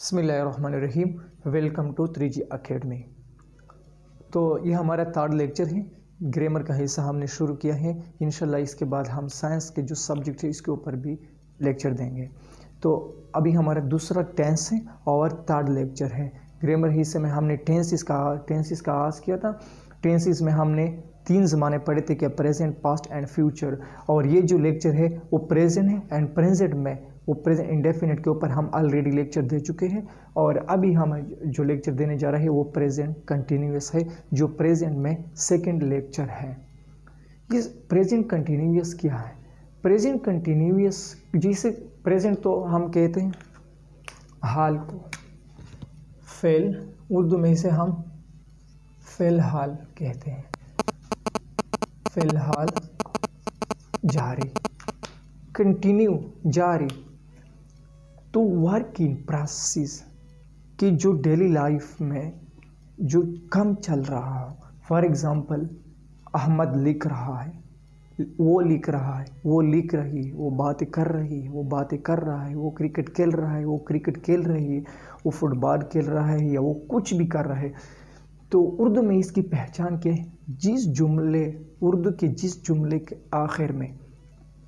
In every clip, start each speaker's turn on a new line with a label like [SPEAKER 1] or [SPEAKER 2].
[SPEAKER 1] बिस्मिल्लाहिर्रहमानिर्रहीम। Welcome to 3G academy. तो ये हमारा थर्ड लेक्चर है। ग्रामर का हिस्सा हमने शुरू किया है। इंशाल्लाह इसके बाद हम साइंस के जो सब्जेक्ट है इसके ऊपर भी लेक्चर देंगे। तो अभी हमारा दूसरा टेंस है और थर्ड लेक्चर है। ग्रामर हिस्से में हमने टेंसेस का आगाज़ किया था। टेंसेस में हमने 3 ज़माने पढ़े थे कि प्रेजेंट, पास्ट एंड फ्यूचर। और ये जो लेक्चर है वो प्रेजेंट है एंड प्रेजेंट में वो प्रेजेंट इंडेफिनिट के ऊपर हम ऑलरेडी लेक्चर दे चुके हैं। और अभी हम जो लेक्चर देने जा रहे हैं वो प्रेजेंट कंटिन्यूस है, जो प्रेजेंट में सेकंड लेक्चर है। ये प्रेजेंट कंटिन्यूस क्या है? प्रेजेंट कंटिन्यूस जैसे प्रेजेंट तो हम कहते हैं हाल को, फेल उर्दू में इसे हम फ़िलहाल कहते हैं। फ़िलहाल जारी, कंटिन्यू जारी। तो वर्क इन प्रोसेस कि जो डेली लाइफ में जो कम चल रहा हो। फॉर एग्ज़ाम्पल अहमद लिख रहा है, वो लिख रहा है, वो लिख रही है, वो बातें कर रही है, वो बातें कर रहा है, वो क्रिकेट खेल रहा है, वो क्रिकेट खेल रही है, वो फुटबॉल खेल रहा है या वो कुछ भी कर रहा है। तो उर्दू में इसकी पहचान क्या है? उर्दू के जिस जुमले के आखिर में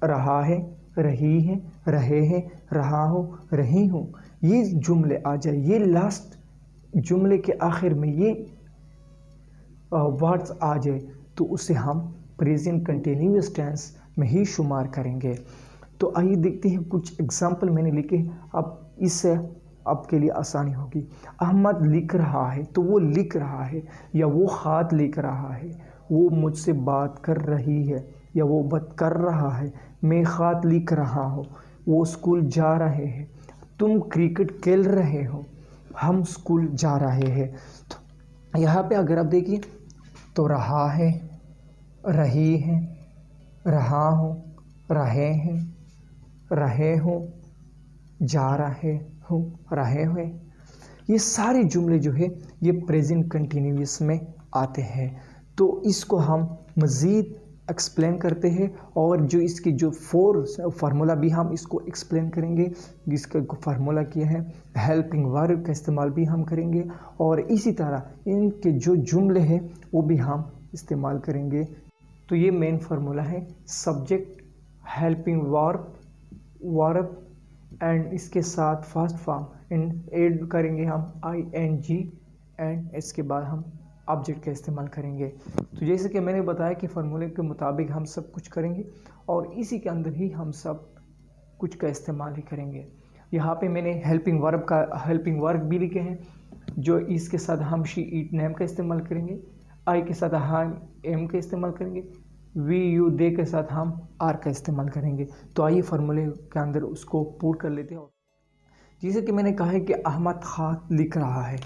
[SPEAKER 1] रहा है, रही है, रहे हैं, रहा हो, रही हूँ, ये जुमले आ जाए, ये लास्ट जुमले के आखिर में ये वर्ड्स आ जाए तो उसे हम प्रेजेंट कंटिन्यूअस टेंस में ही शुमार करेंगे। तो आइए देखते हैं कुछ एग्जाम्पल मैंने लिखे। अब इससे आपके लिए आसानी होगी। अहमद लिख रहा है तो वो लिख रहा है या वो ख़त लिख रहा है, वो मुझसे बात कर रही है या वो बात कर रहा है, मैं ख़त लिख रहा हूँ, वो स्कूल जा रहे हैं, तुम क्रिकेट खेल रहे हो, हम स्कूल जा रहे हैं। तो यहाँ पे अगर आप देखिए तो रहा है, रही है, रहा हूँ, रहे हैं, रहे हो, जा रहे हो, रहे हुए, ये सारे जुमले जो है ये प्रेजेंट कंटिन्यूअस में आते हैं। तो इसको हम मज़ीद एक्सप्लेन करते हैं और जो इसकी जो फार्मूला भी हम इसको एक्सप्लेन करेंगे। जिसका फार्मूला किया है, हेल्पिंग वर्ब का इस्तेमाल भी हम करेंगे और इसी तरह इनके जो जुमले हैं वो भी हम इस्तेमाल करेंगे। तो ये मेन फार्मूला है, सब्जेक्ट, हेल्पिंग वर्ब एंड इसके साथ फर्स्ट फॉर्म ऐड करेंगे हम ING एंड इसके बाद हम ऑब्जेक्ट का इस्तेमाल करेंगे। तो जैसे कि मैंने बताया कि फार्मूले के मुताबिक हम सब कुछ करेंगे और इसी के अंदर ही हम सब कुछ का इस्तेमाल ही करेंगे। यहाँ पे मैंने हेल्पिंग वर्ब भी लिखे हैं, जो इसके साथ हम शी ईट नेम का इस्तेमाल करेंगे, आई के साथ हम एम का इस्तेमाल करेंगे, वी यू दे के साथ हम आर का इस्तेमाल करेंगे। तो आइए फार्मूले के अंदर उसको पुट कर लेते हैं। जैसे कि मैंने कहा है कि अहमद ख़त लिख रहा है,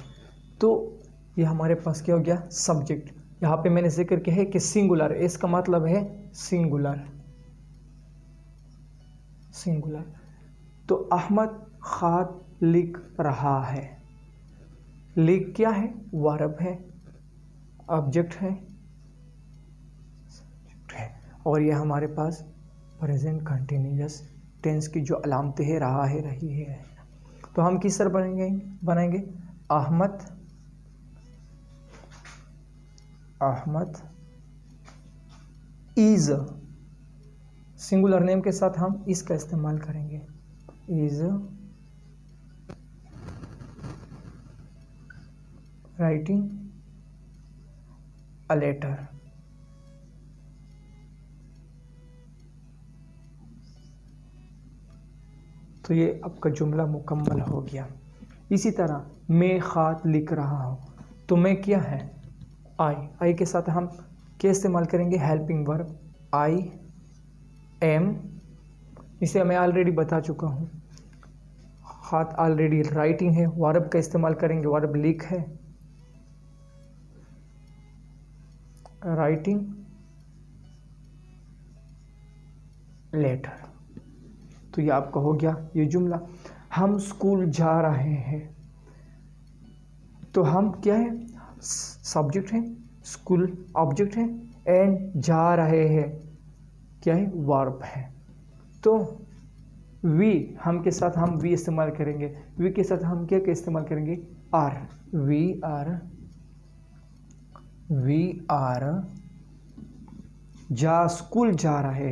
[SPEAKER 1] तो ये हमारे पास क्या हो गया? सब्जेक्ट। यहाँ पे मैंने जिक्र किया है कि सिंगुलर, इसका मतलब है सिंगुलर। तो अहमद ख़त लिख रहा है, लिख क्या है? वर्ब है, ऑब्जेक्ट है और ये हमारे पास प्रेजेंट कंटिन्यूअस टेंस की जो अलामतें है, रहा है, रही है। तो हम किस तरह बनाएंगे? अहमद इज, सिंगुलर नेम के साथ हम इसका इस्तेमाल करेंगे, इज राइटिंग अ लेटर। तो ये आपका जुमला मुकम्मल हो गया। इसी तरह मैं ख़त लिख रहा हूँ, तो मैं क्या है? आई के साथ हम क्या इस्तेमाल करेंगे? Helping verb I am. इसे मैं ऑलरेडी बता चुका हूँ, ख़त ऑलरेडी राइटिंग है, वर्ब का इस्तेमाल करेंगे, वर्ब लिख है, राइटिंग लेटर। तो ये आपका हो गया ये जुमला। हम स्कूल जा रहे हैं, तो हम क्या है? सब्जेक्ट है, स्कूल ऑब्जेक्ट है एंड जा रहे हैं क्या है? वर्ब है। तो वी, हम के साथ हम वी इस्तेमाल करेंगे, वी के साथ हम क्या क्या इस्तेमाल करेंगे, आर, वी आर जा, स्कूल जा रहे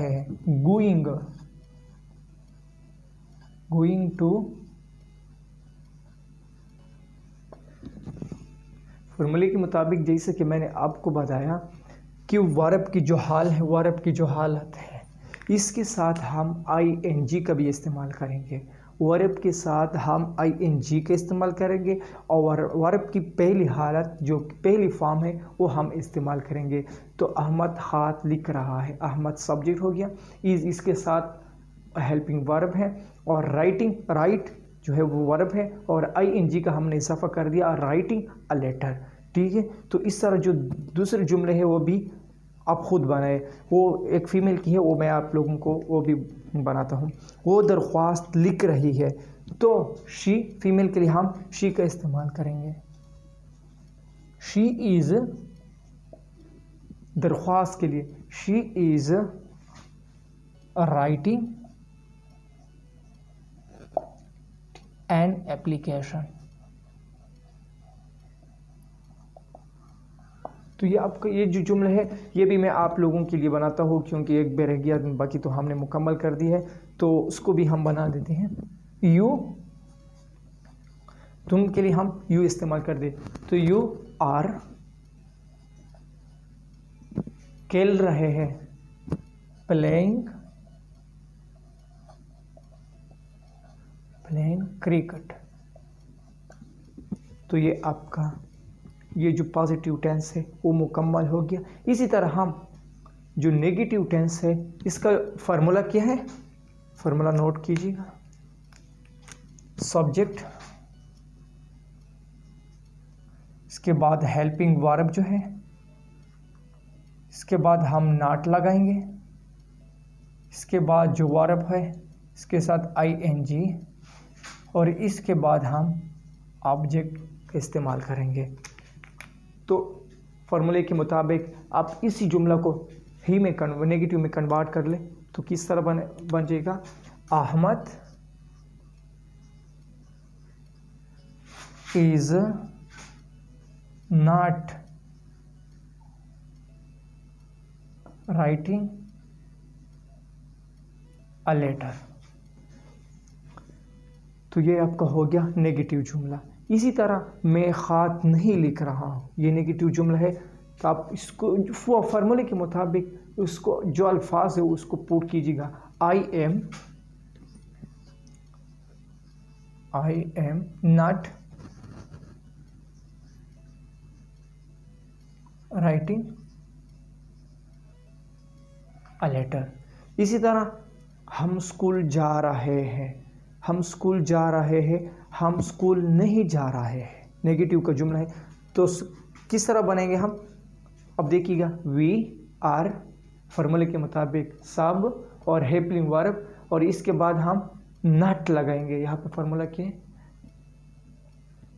[SPEAKER 1] हैं, गोइंग टू। फॉर्मूले के मुताबिक जैसे कि मैंने आपको बताया कि वर्ब की जो हाल है, वर्ब की जो हालत है, इसके साथ हम ing का भी इस्तेमाल करेंगे, वर्ब के साथ हम ing का इस्तेमाल करेंगे और वर्ब की पहली हालत जो पहली फॉर्म है वो हम इस्तेमाल करेंगे। तो अहमद हाथ लिख रहा है, अहमद सब्जेक्ट हो गया, इज इसके साथ हेल्पिंग वर्ब है, और राइटिंग, राइट जो है वो वर्ब है, और ing का हमने इजाफा कर दिया, राइटिंग अ लेटर। ठीक है, तो इस तरह जो दूसरे जुमले हैं वो भी आप खुद बनाए, वो एक फ़ीमेल की है, वो मैं आप लोगों को वो भी बनाता हूँ। वो दरख्वास्त लिख रही है, तो शी, फीमेल के लिए हम शी का इस्तेमाल करेंगे, शी इज़, दरख्वास्त के लिए she is writing an application. तो ये आपका ये जो जुमला है ये भी मैं आप लोगों के लिए बनाता हूँ, क्योंकि एक बार रह गया, बाकी तो हमने मुकम्मल कर दी है, तो उसको भी हम बना देते हैं। यू, तुम के लिए हम यू इस्तेमाल कर दे, तो यू आर खेल रहे हैं, प्लेइंग क्रिकेट। तो ये आपका ये जो पॉजिटिव टेंस है वो मुकम्मल हो गया। इसी तरह हम जो नेगेटिव टेंस है इसका फार्मूला क्या है, फार्मूला नोट कीजिएगा, सब्जेक्ट, इसके बाद हेल्पिंग वर्ब जो है, इसके बाद हम नॉट लगाएंगे, इसके बाद जो वर्ब है इसके साथ ing, और इसके बाद हम ऑब्जेक्ट का इस्तेमाल करेंगे। तो फार्मूले के मुताबिक आप इसी जुमला को ही में नेगेटिव में कन्वर्ट कर ले, तो किस तरह बन जाएगा, Ahmed is not writing a letter. तो ये आपका हो गया नेगेटिव जुमला। इसी तरह मैं ख़ात नहीं लिख रहा हूँ, ये नेगेटिव जुमला है, तो आप इसको फार्मूले के मुताबिक उसको जो अल्फाज है उसको पुट कीजिएगा, I am not writing a letter. इसी तरह हम स्कूल जा रहे हैं, हम स्कूल जा रहे हैं, हम स्कूल नहीं जा रहे हैं, नेगेटिव का जुमला है, तो किस तरह बनेंगे हम, अब देखिएगा, वी आर फार्मूले के मुताबिक सब और हेल्पिंग वर्ब, और इसके बाद हम नॉट लगाएंगे। यहाँ पे फार्मूला क्या है,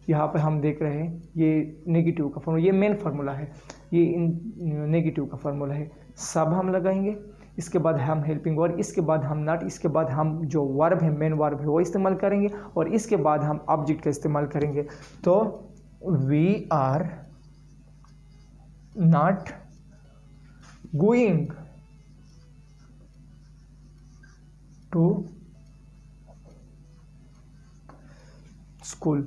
[SPEAKER 1] यहाँ पे हम देख रहे हैं ये नेगेटिव का फार्मूला, ये मेन फार्मूला है, ये नेगेटिव का फार्मूला है, सब हम लगाएंगे, इसके बाद हम हेल्पिंग वर्ब, इसके बाद हम नॉट, इसके बाद हम जो वर्ब है मेन वर्ब है वो इस्तेमाल करेंगे, और इसके बाद हम ऑब्जेक्ट का इस्तेमाल करेंगे। तो we are not going to school.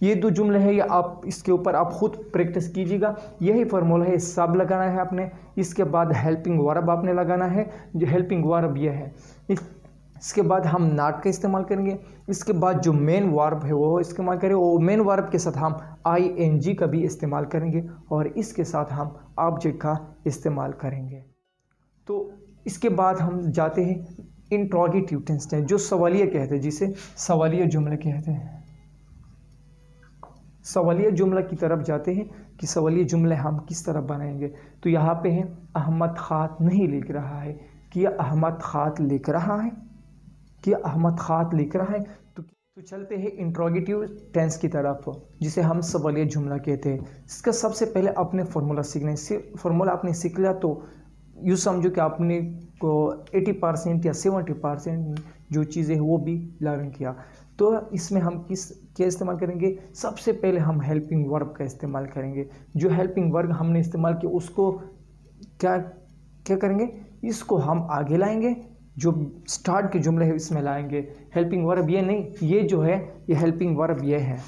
[SPEAKER 1] ये दो जुमले हैं, ये आप इसके ऊपर आप खुद प्रैक्टिस कीजिएगा। यही फार्मूला है, सब लगाना है आपने, इसके बाद हेल्पिंग वर्ब आपने लगाना है, जो हेल्पिंग वर्ब ये है, इसके बाद हम नॉट का इस्तेमाल करेंगे, इसके बाद जो मेन वर्ब है वो इस्तेमाल करेंगे, वो मेन वर्ब के साथ हम ing का भी इस्तेमाल करेंगे, और इसके साथ हम ऑब्जेक्ट का इस्तेमाल करेंगे। तो इसके बाद हम जाते हैं इंट्रोगेटिव टेंस में, जो सवालिया कहते हैं, जिसे सवालिया जुमले कहते हैं। सवालिया जुमला की तरफ जाते हैं कि सवालिया जुमले हम किस तरह बनाएंगे। तो यहाँ पे है अहमद खात नहीं लिख रहा है, क्या अहमद खात लिख रहा है, क्या अहमद खात लिख रहा है। तो चलते हैं इंट्रोगेटिव टेंस की तरफ, जिसे हम सवालिया जुमला कहते हैं। इसका सबसे पहले अपने फार्मूला सीखना है, फार्मूला आपने सीख लिया तो यूँ समझो कि आपने को 80% या 70% जो चीज़ें हैं वो भी लर्न किया। तो इसमें हम क्या इस्तेमाल करेंगे? सबसे पहले हम हेल्पिंग वर्ब का इस्तेमाल करेंगे। जो हेल्पिंग वर्ब हमने इस्तेमाल किया उसको क्या क्या करेंगे? इसको हम आगे लाएंगे, जो स्टार्ट के जुमले हैं इसमें लाएंगे। हेल्पिंग वर्ब ये नहीं, ये जो है ये हेल्पिंग वर्ब ये है,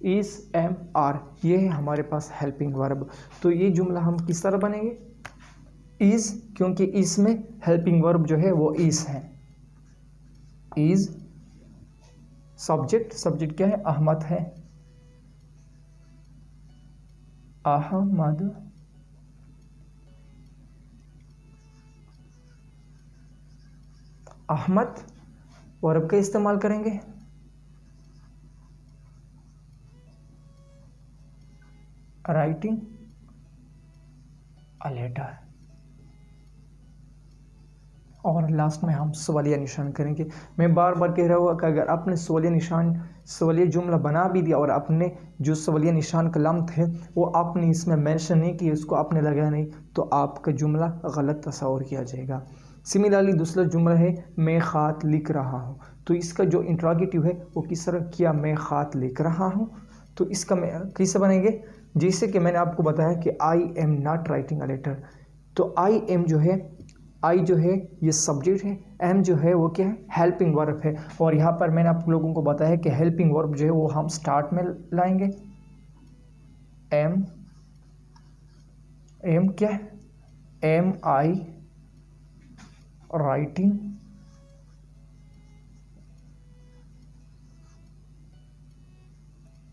[SPEAKER 1] इज एम आर, ये है हमारे पास हेल्पिंग वर्ब। तो ये जुमला हम किस तरह बनेंगे? इज, क्योंकि इसमें हेल्पिंग वर्ब जो है वो इज है। इज सब्जेक्ट, सब्जेक्ट क्या है? अहमद है, अहमद। अहमद वर्ब का इस्तेमाल करेंगे, राइटिंग अ लेटर। और लास्ट में हम सवालिया निशान करेंगे। मैं बार बार कह रहा हूँ कि अगर आपने सवालिया जुमला बना भी दिया और आपने जो सवालिया निशान कलम थे वो आपने इसमें मेंशन नहीं किया, उसको आपने लगाया नहीं, तो आपका जुमला गलत तस्वर किया जाएगा। सिमिलरली दूसरा जुमला है मैं ख़ात लिख रहा हूँ। तो इसका जो इंट्रोगेटिव है वो किस तरह किया? मैं ख़ात लिख रहा हूँ। तो इसका मैं कैसे बनेंगे? जैसे कि मैंने आपको बताया कि I am not writing a letter. तो आई एम जो है, आई जो है ये सब्जेक्ट है, एम जो है वो क्या है? हेल्पिंग वर्ब है। और यहाँ पर मैंने आप लोगों को बताया कि हेल्पिंग वर्ब जो है वो हम स्टार्ट में लाएंगे। एम, एम क्या है? Am I writing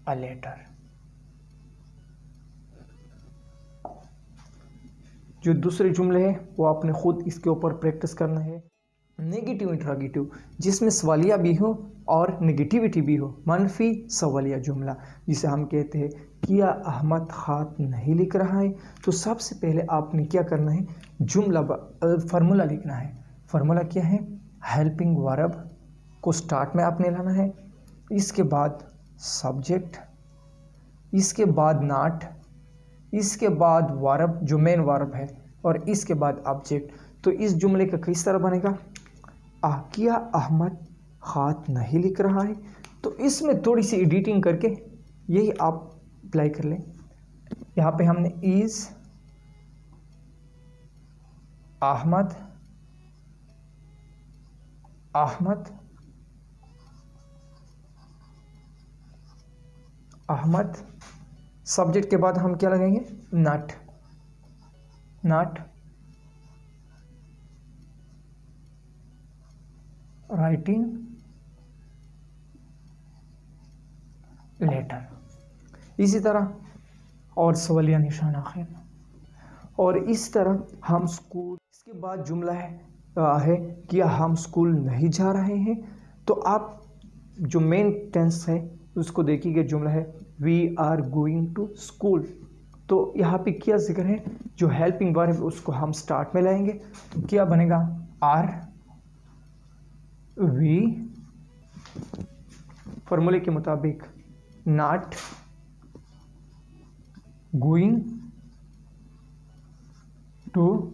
[SPEAKER 1] a letter. जो दूसरे जुमले हैं वो आपने खुद इसके ऊपर प्रैक्टिस करना है। नेगेटिव इंट्रोगेटिव, जिसमें सवालिया भी हो और नेगेटिविटी भी हो, मनफी सवालिया जुमला, जिसे हम कहते हैं किया अहमद ख़ात नहीं लिख रहा है। तो सबसे पहले आपने क्या करना है? जुमला फार्मूला लिखना है। फार्मूला क्या है? हेल्पिंग वर्ब को स्टार्ट में आपने लाना है, इसके बाद सब्जेक्ट, इसके बाद नॉट, इसके बाद वर्ब जो मेन वर्ब है, और इसके बाद ऑब्जेक्ट। तो इस जुमले का किस तरह बनेगा? किया अहमद ख़ात नहीं लिख रहा है। तो इसमें थोड़ी सी एडिटिंग करके यही आप अप्लाई कर लें। यहाँ पे हमने इज अहमद, अहमद, अहमद, सब्जेक्ट के बाद हम क्या लगाएंगे? Not, not writing letter. इसी तरह और सवालिया निशान आखिर। और इस तरह हम स्कूल, इसके बाद जुमला है कि हम स्कूल नहीं जा रहे हैं। तो आप जो मेन टेंस है उसको देखिएगा, जुमला है we are going to school. तो यहाँ पे क्या जिक्र है? जो हेल्पिंग वर्ब है उसको हम स्टार्ट में लाएंगे। तो क्या बनेगा? आर वी, फॉर्मूले के मुताबिक नॉट गोइंग टू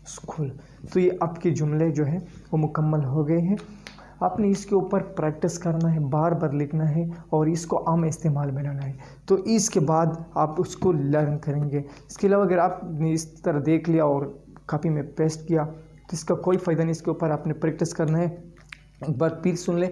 [SPEAKER 1] स्कूल। तो ये आपके जुमले जो है वो मुकम्मल हो गए हैं। आपने इसके ऊपर प्रैक्टिस करना है, बार बार लिखना है और इसको आम इस्तेमाल में लाना है। तो इसके बाद आप उसको लर्न करेंगे। इसके अलावा अगर आपने इस तरह देख लिया और कॉपी में पेस्ट किया तो इसका कोई फ़ायदा नहीं। इसके ऊपर आपने प्रैक्टिस करना है। एक बार फिर सुन ले,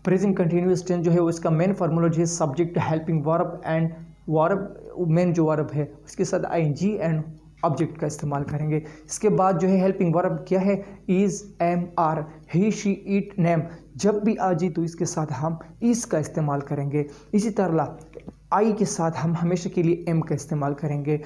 [SPEAKER 1] प्रेजेंट कंटिन्यूअस टेंस जो है उसका मेन फार्मूला जो है subject, helping verb and verb, main जो वर्ब है उसके साथ आईएनजी एंड ऑब्जेक्ट का इस्तेमाल करेंगे। इसके बाद जो है हेल्पिंग वर्ब क्या है? Is, am, are, he, she, it, name. जब भी आ जाए तो इसके साथ हम इस का इस्तेमाल करेंगे। इसी तरह आई के साथ हम हमेशा के लिए एम का इस्तेमाल करेंगे।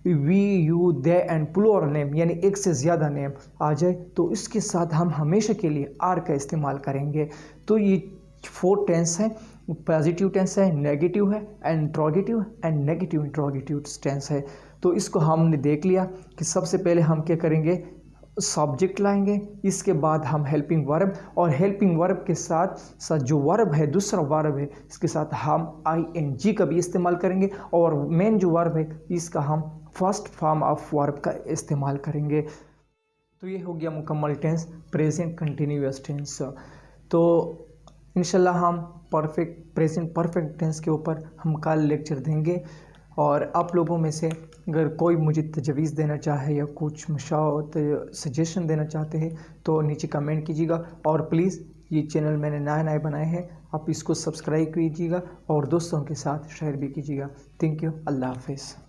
[SPEAKER 1] We, you, they and plural name, यानी एक से ज़्यादा नेम आ जाए तो इसके साथ हम हमेशा के लिए आर का इस्तेमाल करेंगे। तो ये 4 टेंस है। पॉजिटिव टेंस है, नेगेटिव है, interrogative and negative interrogative tense है। तो इसको हमने देख लिया कि सबसे पहले हम क्या करेंगे? सब्जेक्ट लाएंगे, इसके बाद हम हेल्पिंग वर्ब, और हेल्पिंग वर्ब के साथ साथ जो वर्ब है, दूसरा वर्ब है, इसके साथ हम ing का भी इस्तेमाल करेंगे, और मेन जो वर्ब है इसका हम फर्स्ट फॉर्म ऑफ वर्ब का इस्तेमाल करेंगे। तो ये हो गया मुकम्मल टेंस, प्रेजेंट कंटिन्यूअस टेंस। तो इंशाल्लाह हम प्रेजेंट परफेक्ट टेंस के ऊपर हम कल लेक्चर देंगे। और आप लोगों में से अगर कोई मुझे तजवीज़ देना चाहे या कुछ मशावरत सजेशन देना चाहते हैं तो नीचे कमेंट कीजिएगा। और प्लीज़ ये चैनल मैंने नए बनाए हैं, आप इसको सब्सक्राइब कीजिएगा और दोस्तों के साथ शेयर भी कीजिएगा। थैंक यू, अल्लाह हाफिज़।